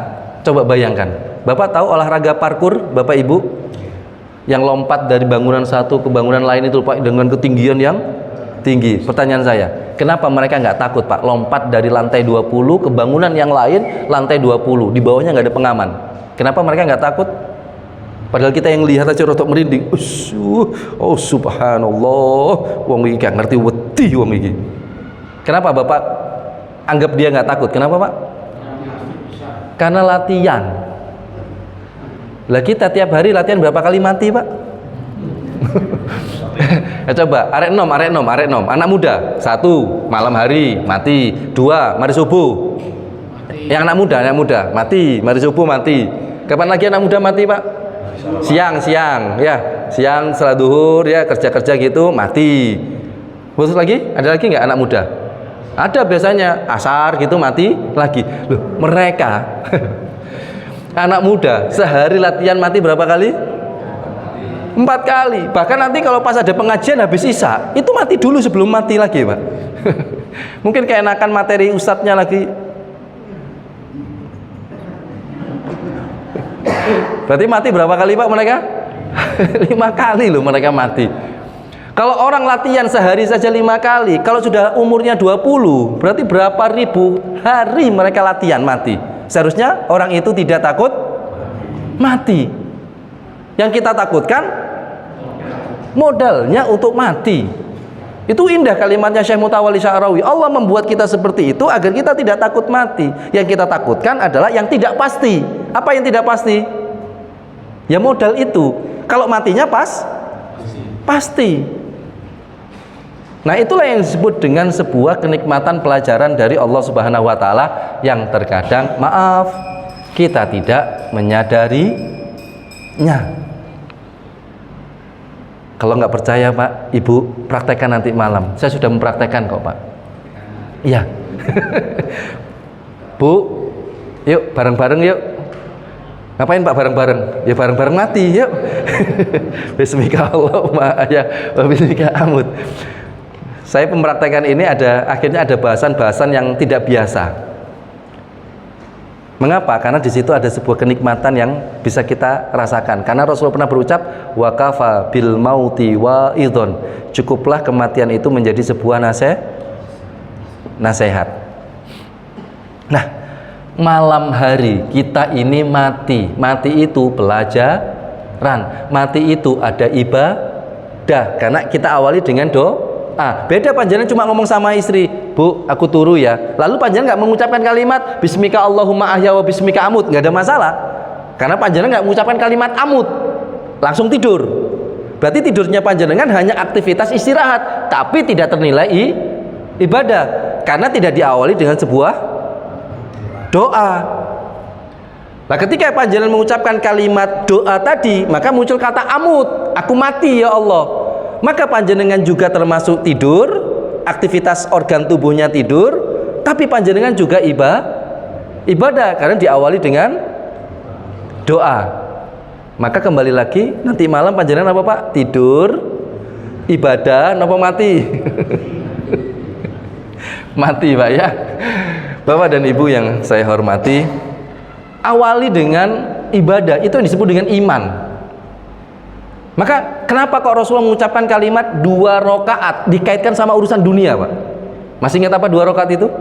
A: coba bayangkan, Bapak tahu olahraga parkur, Bapak Ibu, yang lompat dari bangunan satu ke bangunan lain itu, Pak, dengan ketinggian yang tinggi. Pertanyaan saya, kenapa mereka nggak takut, Pak, lompat dari lantai 20 ke bangunan yang lain, lantai 20, di bawahnya nggak ada pengaman? Kenapa mereka nggak takut? Padahal kita yang lihat aja rotok merinding. Oh subhanallah, wong iki gak ngerti wedi wong iki. Kenapa Bapak anggap dia nggak takut? Kenapa, Pak? Karena latihan. Lah kita tiap hari latihan berapa kali mati, Pak? Ya, coba arek nom, anak muda. 1, malam hari mati. 2, mari subuh. Yang anak muda mati, mari subuh mati. Kapan lagi anak muda mati, Pak? Siang ya. Siang setelah duhur ya, kerja gitu mati. Terus lagi? Ada lagi nggak anak muda? Ada biasanya asar gitu mati lagi. Loh, mereka anak muda sehari latihan mati berapa kali? 4 kali. Bahkan nanti kalau pas ada pengajian habis isya itu mati dulu sebelum mati lagi, Pak. Mungkin keenakan materi ustadznya lagi. Berarti mati berapa kali, Pak, mereka? 5 kali loh mereka mati. Kalau orang latihan sehari saja 5 kali, kalau sudah umurnya 20, berarti berapa ribu hari mereka latihan mati. Seharusnya orang itu tidak takut mati. Yang kita takutkan modalnya untuk mati. Itu indah kalimatnya Syekh Mutawalli Sya'rawi. Allah membuat kita seperti itu agar kita tidak takut mati. Yang kita takutkan adalah yang tidak pasti. Apa yang tidak pasti? Ya modal itu. Kalau matinya pasti. Nah, itulah yang disebut dengan sebuah kenikmatan pelajaran dari Allah Subhanahu wa taala yang terkadang maaf kita tidak menyadarinya. Kalau nggak percaya, Pak, Ibu praktekkan nanti malam. Saya sudah mempraktekkan kok, Pak. Iya. Bu, yuk bareng-bareng yuk. Ngapain, Pak, bareng-bareng? Ya bareng-bareng mati, yuk. Bismika Allahumma ya wa bismika amut. Saya mempraktekkan ini akhirnya ada bahasan-bahasan yang tidak biasa. Mengapa? Karena di situ ada sebuah kenikmatan yang bisa kita rasakan. Karena Rasulullah pernah berucap, wa kafa bil mauti wa idhon. Cukuplah kematian itu menjadi sebuah nasihat. Nah, malam hari kita ini mati. Mati itu pelajaran. Mati itu ada ibadah. Karena kita awali dengan beda panjenengan cuma ngomong sama istri, Bu, aku turu ya. Lalu panjenengan nggak mengucapkan kalimat Bismika Allahumma ahya wa bismika amut, nggak ada masalah. Karena panjenengan nggak mengucapkan kalimat amut, langsung tidur. Berarti tidurnya panjenengan hanya aktivitas istirahat, tapi tidak ternilai ibadah, karena tidak diawali dengan sebuah doa. Nah, ketika panjenengan mengucapkan kalimat doa tadi, maka muncul kata amut, aku mati ya Allah. Maka panjenengan juga termasuk tidur, aktivitas organ tubuhnya tidur, tapi panjenengan juga ibadah karena diawali dengan doa. Maka kembali lagi nanti malam panjenengan apa, Pak? Tidur, ibadah, apa mati? Mati, Pak, ya. Bapak dan Ibu yang saya hormati, awali dengan ibadah, itu yang disebut dengan iman. Maka kenapa kok Rasulullah mengucapkan kalimat 2 rakaat dikaitkan sama urusan dunia, Pak? Masih ingat apa 2 rakaat itu?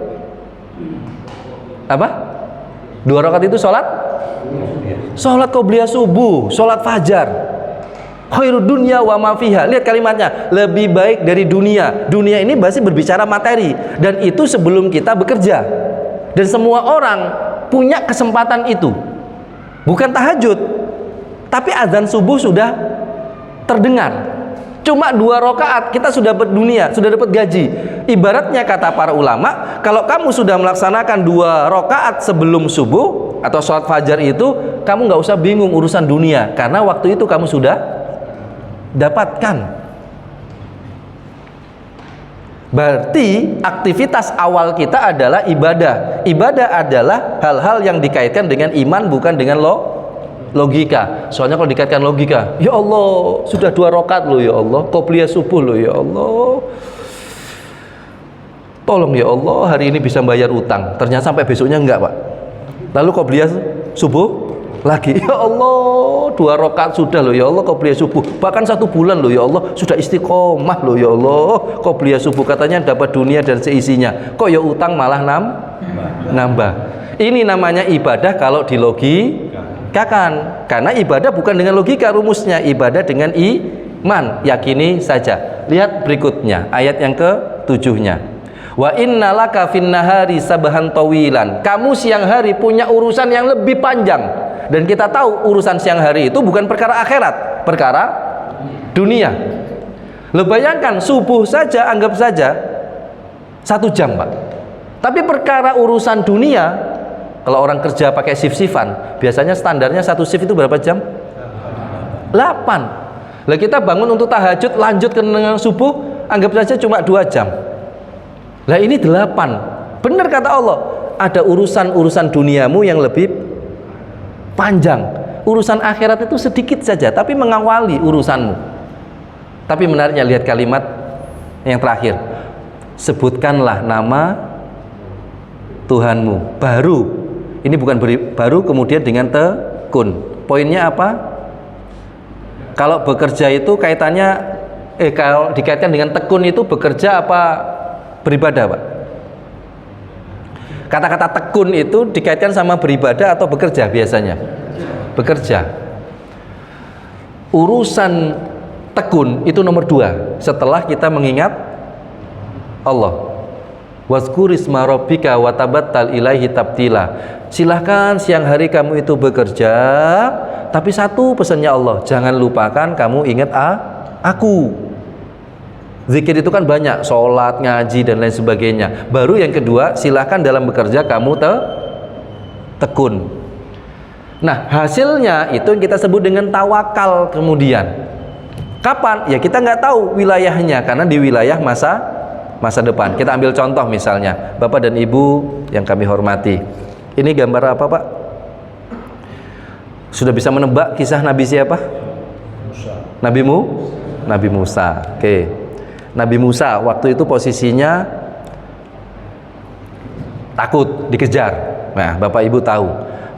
A: Apa? 2 rakaat itu sholat qobliyah subuh, sholat fajar. Khairud dunya wa ma fiha. Lihat kalimatnya, lebih baik dari dunia. Dunia ini masih berbicara materi, dan itu sebelum kita bekerja. Dan semua orang punya kesempatan itu. Bukan tahajud, tapi azan subuh sudah terdengar. Cuma 2 rakaat kita sudah dapat dunia, sudah dapat gaji. Ibaratnya kata para ulama, kalau kamu sudah melaksanakan 2 rakaat sebelum subuh atau sholat fajar itu, kamu nggak usah bingung urusan dunia, karena waktu itu kamu sudah dapatkan. Berarti aktivitas awal kita adalah ibadah. Ibadah adalah hal-hal yang dikaitkan dengan iman, bukan dengan logika. Soalnya kalau dikaitkan logika, ya Allah, sudah 2 rakaat loh ya Allah, qobliyah subuh loh ya Allah, tolong ya Allah hari ini bisa bayar utang. Ternyata sampai besoknya enggak, Pak. Lalu qobliyah subuh lagi, ya Allah 2 rakaat sudah loh ya Allah, qobliyah subuh. Bahkan 1 bulan loh ya Allah, sudah istiqomah loh ya Allah, qobliyah subuh, katanya dapat dunia dan seisinya. Kok ya utang malah nambah. Ini namanya ibadah kalau dilogikakan. Karena ibadah bukan dengan logika rumusnya, ibadah dengan iman, yakini saja. Lihat berikutnya, ayat yang ke-7-nya. Wa innalaka finnahari sabahan tawilan. Kamu siang hari punya urusan yang lebih panjang. Dan kita tahu urusan siang hari itu bukan perkara akhirat, perkara dunia. Lo bayangkan subuh saja, anggap saja 1 jam, Pak. Tapi perkara urusan dunia, kalau orang kerja pakai shift-shiftan, biasanya standarnya 1 shift itu berapa jam? 8. Lah kita bangun untuk tahajud, lanjut ke subuh, anggap saja cuma 2 jam. Lah ini 8. Benar kata Allah, ada urusan-urusan duniamu yang lebih panjang. Urusan akhirat itu sedikit saja, tapi mengawali urusanmu. Tapi menariknya lihat kalimat yang terakhir. Sebutkanlah nama Tuhanmu. Baru. Ini bukan baru kemudian dengan tekun. Poinnya apa? Kalau bekerja itu kaitannya kalau dikaitkan dengan tekun itu bekerja apa beribadah, Pak? Kata-kata tekun itu dikaitkan sama beribadah atau bekerja biasanya? Bekerja. Urusan tekun itu nomor 2 setelah kita mengingat Allah. Wazkurisma rabbika watabattal ilaihi tabtila. Silahkan siang hari kamu itu bekerja, tapi satu pesannya Allah, jangan lupakan kamu ingat aku. Zikir itu kan banyak, sholat, ngaji dan lain sebagainya. Baru yang kedua, silahkan dalam bekerja kamu tekun. Nah, hasilnya itu yang kita sebut dengan tawakal kemudian. Kapan? Ya kita nggak tahu wilayahnya, karena di wilayah masa depan. Kita ambil contoh misalnya, Bapak dan Ibu yang kami hormati. Ini gambar apa, Pak? Sudah bisa menebak kisah Nabi siapa? Musa. Nabi Musa. Oke. Nabi Musa waktu itu posisinya takut dikejar. Nah, Bapak Ibu tahu.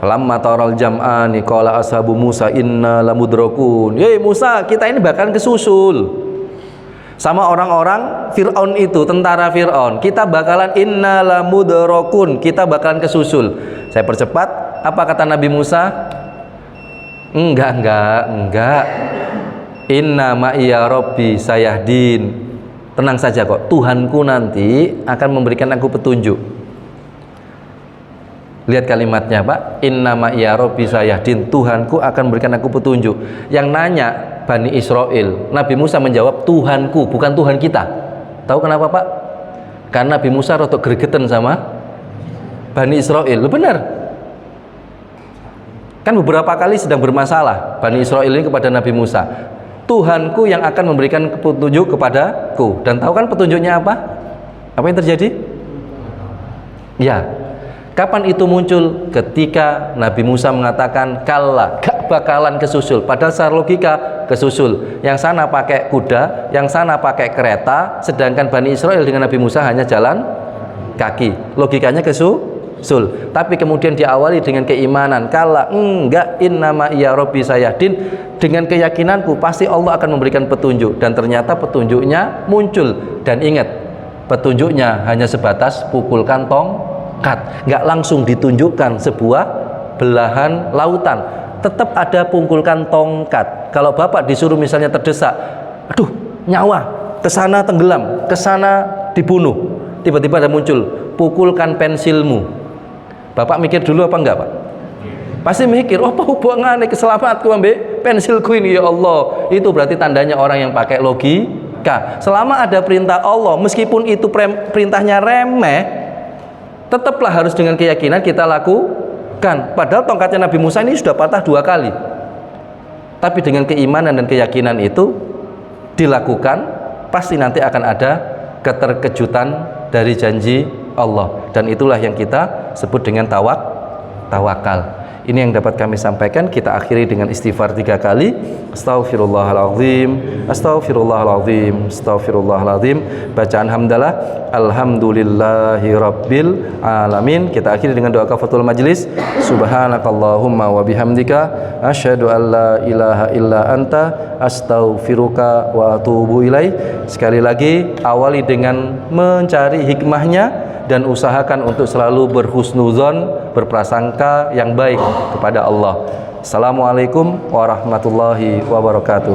A: Falamma taral jam'ani qala ashabu Musa inna lamudrakun. Hei Musa, kita ini bakalan kesusul sama orang-orang Fir'aun itu, tentara Fir'aun. Kita bakalan inna lamudrakun, kita bakalan kesusul. Saya percepat, apa kata Nabi Musa? Enggak. Inna ma'iya rabbi sayahdin. Tenang saja kok, Tuhanku nanti akan memberikan aku petunjuk. Lihat kalimatnya, Pak. Inna ma'iya rabbi sayahdin. Tuhanku akan memberikan aku petunjuk. Yang nanya Bani Israel, Nabi Musa menjawab Tuhanku, bukan Tuhan kita. Tahu kenapa, Pak? Karena Nabi Musa rotok gregetan sama Bani Israel. Benar. Kan beberapa kali sedang bermasalah Bani Israel ini kepada Nabi Musa. Tuhanku yang akan memberikan petunjuk kepadaku. Dan tahu kan petunjuknya apa? Apa yang terjadi? Ya. Kapan itu muncul? Ketika Nabi Musa mengatakan kalla, gak bakalan kesusul. Padahal secara logika kesusul. Yang sana pakai kuda, yang sana pakai kereta, sedangkan Bani Israel dengan Nabi Musa hanya jalan kaki. Logikanya kesusul. Tapi kemudian diawali dengan keimanan. Kalla, enggak, innama iya rabbi sayahdin. Dengan keyakinanku pasti Allah akan memberikan petunjuk. Dan ternyata petunjuknya muncul. Dan ingat, petunjuknya hanya sebatas pukulkan tongkat, nggak langsung ditunjukkan sebuah belahan lautan. Tetap ada pukulkan tongkat. Kalau Bapak disuruh misalnya terdesak, aduh nyawa, kesana tenggelam, kesana dibunuh, tiba-tiba ada muncul, pukulkan pensilmu. Bapak mikir dulu apa enggak, Pak? Pasti mikir, oh apa hubungannya keselamatan ambek pensilku ini, ya Allah. Itu berarti tandanya orang yang pakai logika. Selama ada perintah Allah, meskipun itu perintahnya remeh, tetaplah harus dengan keyakinan kita lakukan. Padahal tongkatnya Nabi Musa ini sudah patah 2 kali. Tapi dengan keimanan dan keyakinan itu dilakukan, pasti nanti akan ada keterkejutan dari janji Allah. Dan itulah yang kita sebut dengan tawakal. Ini yang dapat kami sampaikan. Kita akhiri dengan istighfar 3 kali. Astaghfirullahaladzim, astaghfirullahaladzim, astaghfirullahaladzim. Bacaan hamdalah, alhamdulillahi rabbil alamin. Kita akhiri dengan doa kafaratul majlis. Subhanakallahumma wa bihamdika asyhadu an la ilaha illa anta astaghfiruka wa atubu ilaih. Sekali lagi, awali dengan mencari hikmahnya dan usahakan untuk selalu berhusnuzon, berprasangka yang baik kepada Allah. Assalamualaikum warahmatullahi wabarakatuh.